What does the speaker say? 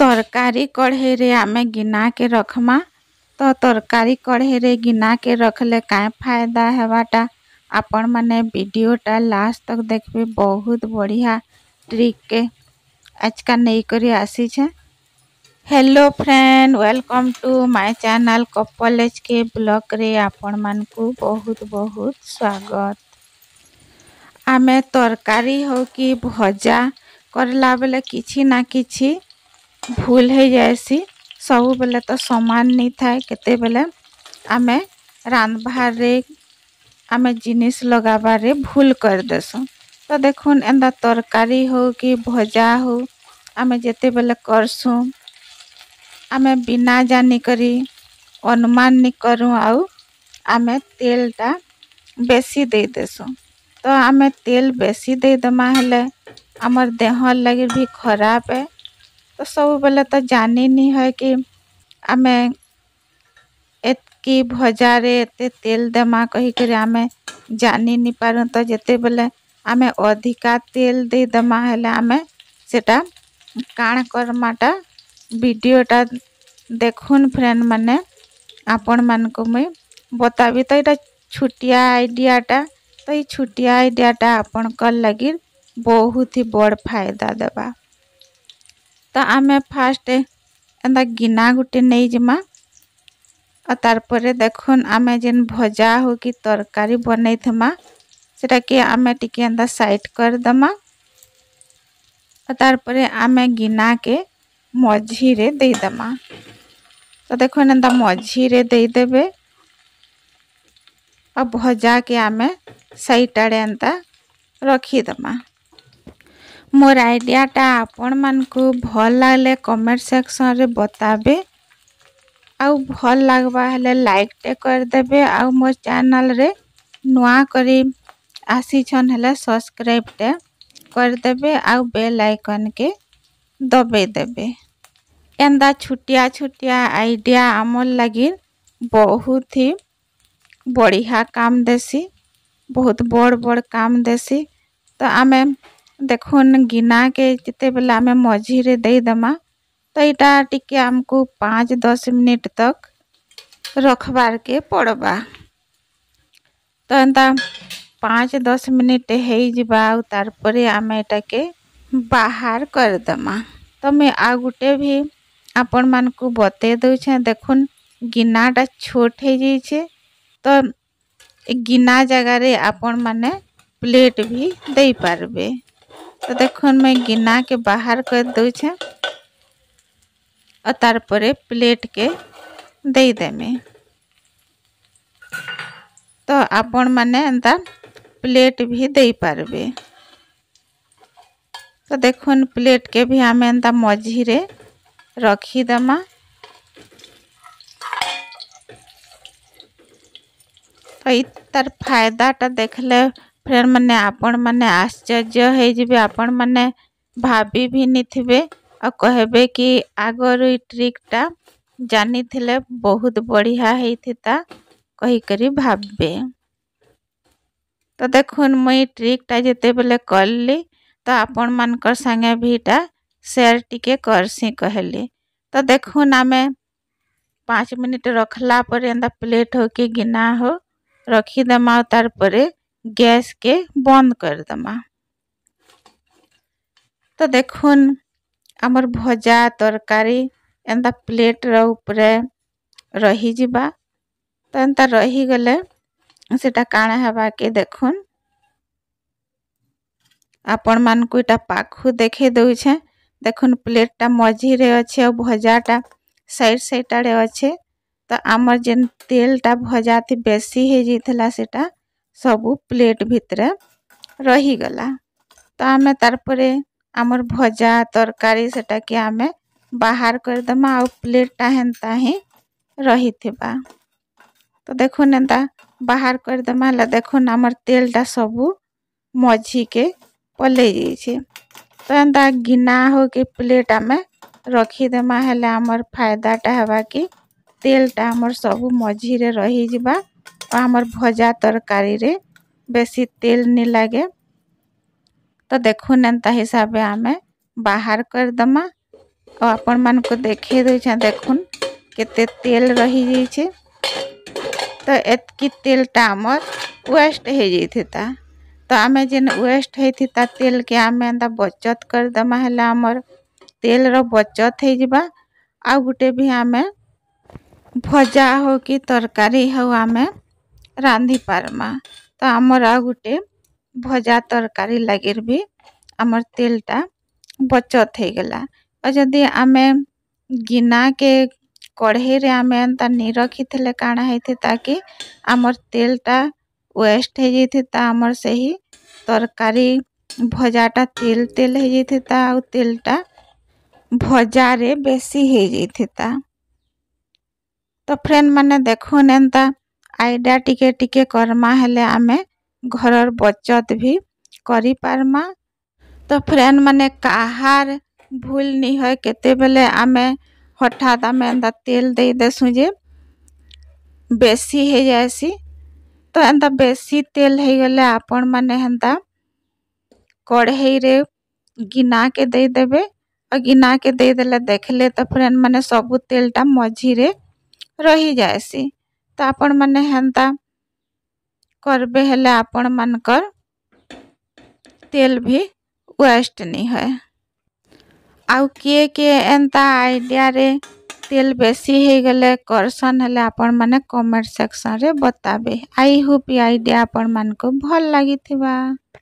तरकारी कढ़े रे आमे गिना के रखमा। तो तरकारी कढ़े रे गिना के रखले काय फायदा हेबाटा आपण माने वीडियोटा लास्ट तक देखबे। बहुत बढ़िया ट्रिक के आज का नहीं करी आसी छे। Hello friend, welcome to my channel couple H K blog रे आपण मान को बहुत बहुत स्वागत। आमे तरकारी हो कि भजा करला बेले किछि ना किछि भूल हो जाएसी। सब बेले तो समान नहीं थाए, केते बेले आमे रांधबार रे आमे जिनिस लगाबार रे भूल कर देसु। तो देखुन एंदा तरकारी हो कि भजा हो आमे जेते बेले करसु आमे बिना जानी करी अनुमान नहीं करूँ आउ आमे तेलटा बेसी दे देसु। तो आमे तेल बेसी दे दमा हेले हमर देह लगी भी खराब है। तो सब बेले तो जानी नहीं है कि आमे एतकी भजा रे एते तेल देमा कही करे आमे जानी नहीं पारू। तो जेते बेले आमे अधिका तेल दे दमा हेले आमे सेटा काण करमाटा वीडियोटा देखुन फ्रेंड माने आपण मान को मैं बताबी। तो ये छुटिया आइडियाटा, तो ये छुटिया आइडियाटा आपण कर लगी बहुत ही बड़ फायदा देबा। तो आमे फास्ट एंदा गिना गुटे नहीं जमा और तारपरे देखुन आमे जेन भजा हो कि तरकारी बनई थमा सेटा के आमे टिके एंदा साइड कर दमा और तारपरे आमे गिना के मझी रे दे दमा। तो देखुन एंदा मझी रे दे देबे और भजा के आमे साइड आड़े एंदा रखी दमा। मोर आइडियाटा आपण मान को भल लागले कमेंट सेक्शन रे बताबे आउ भल लागबा हेले लाइक टे कर देबे आउ मोर चैनल रे नुआ करी आसी छन हेले सब्सक्राइब टे कर देबे आउ बेल आइकन के दबे देबे। एंदा छुटिया छुटिया आइडिया आमर लगी बहुत ही बढ़िया काम देसी, बहुत बड़ बड़ काम देसी। तो आमे देखुन गिना के जिते बेला आमे मझी रे दे दमा तो इटा टिके हमको 5-10 मिनट तक रखबार के पड़बा। तो एंता 5-10 मिनट हो जिबा तार परे आमे एटा के बाहर कर दमा। तो मैं आ गुटे भी आपण मान को बते दउ छे। देखुन गिनाटा छोट हो जाई छे तो गिना जगह रे आपण माने प्लेट भी दे पारबे। तो देखुन मैं गिना के बाहर कर दउ छे और तार परे प्लेट के दे देमे। तो आपण माने एंता प्लेट भी दे पारबे। तो देखुन प्लेट के भी आमे एंता मझी रे रखी दमा। तो तार फायदाटा देखले फ्रेंड माने आपण माने आश्चर्य हो जिबे। आपण माने भाभी भी नहीं थिबे और कहबे कि आगर ई ट्रिकटा जानी थिले बहुत बढ़िया हेइथिता कही करी भाबे। तो देखुन मुई ट्रिकटा जेते बेले करली तो आपण मानकर संगे भीटा शेयर टिके करसी कहली। तो देखुन आमे 5 मिनट रखला पर एंदा प्लेट हो कि गिना हो रखी दमा तार परे गैस के बंद कर दमा। तो देखुन आमर भजा तरकारी एंदा प्लेट रो ऊपरे रही जिबा। तो एंता रही गले सेटा काणे हेबा के देखुन आपण मान को इटा पाखु देखे दउ छे। देखुन प्लेटटा मझी रे अच्छे और भजाटा साइड साइड आड़े अच्छे। तो आमर जेन तेलटा भजा थी बेसी हे जिथला सेटा सबू प्लेट भितरे रही गला। तो आमे तार परे आमर भजा तरकारी सेटा के आमे बाहर कर दमा और प्लेटटा हेंता ही रही थिबा। तो देखुन एंता बाहर कर दमा ला देखुन आमर तेलटा सबू मझी के पले जाई छे। तो एंता गिना हो के प्लेट आमे रखी दमा हेले आमर फायदाटा हेबा कि तेलटा आमर सबू मझी रे रही जिबा और आमर भजा तरकारी रे बेसी तेल नहीं लागे। तो देखुन एंता हिसाबे आमे बाहर कर दमा आपण मानको देखे दे देखुन केते तेल रही जाइए। तो एतकी तेलटा आमर वेस्ट हो जाता। तो आमे जेन वेस्ट होता तेल के आमे एंता बचत करदेमा हेले आमर तेल रो बचत हो जिबा। आ गुटे भी आमे भजा हो कि तरकारी हो आमे रांधी पारमा। तो आमर आ गुटे भजा तरकारी लगे भी आमर तेलटा बचत हो गला। और जदि आमे गिना के कढ़ई रे आमे एंता नी रखी थे काना है ताकि आमर तेलटा वेस्ट हो जाता। आमर से ही तरकारी भजाटा तेल तेल हो जाता। आ तेलटा भजा रे बेसी हो जाता। तो फ्रेंड माने देखुन एंता आइडिया टिके टिके करमा हेले आमे घरर बचत भी करी पारमा। तो फ्रेंड माने काहार भूल नहीं है केते बेले आमे हठात आमे एंता तेल दे देसु जे बेसी हो जाएसी। तो एंता बेसी तेल हो गले आपण माने हेंता कढ़ई रे गिना के दे देबे। और गिना के दे देले देखले तो फ्रेंड माने सबु तेलटा मझी रे रही जाएसी। तो आपण माने हेंता करबे हेले आपण मानकर तेल भी वेस्ट नहीं है। आउ के एंता आइडिया रे तेल बेसी हो गले करसन हेले आपण माने कमेंट सेक्शन रे बताबे। आई होप ये आइडिया आपण मान को भल लागी थिबा।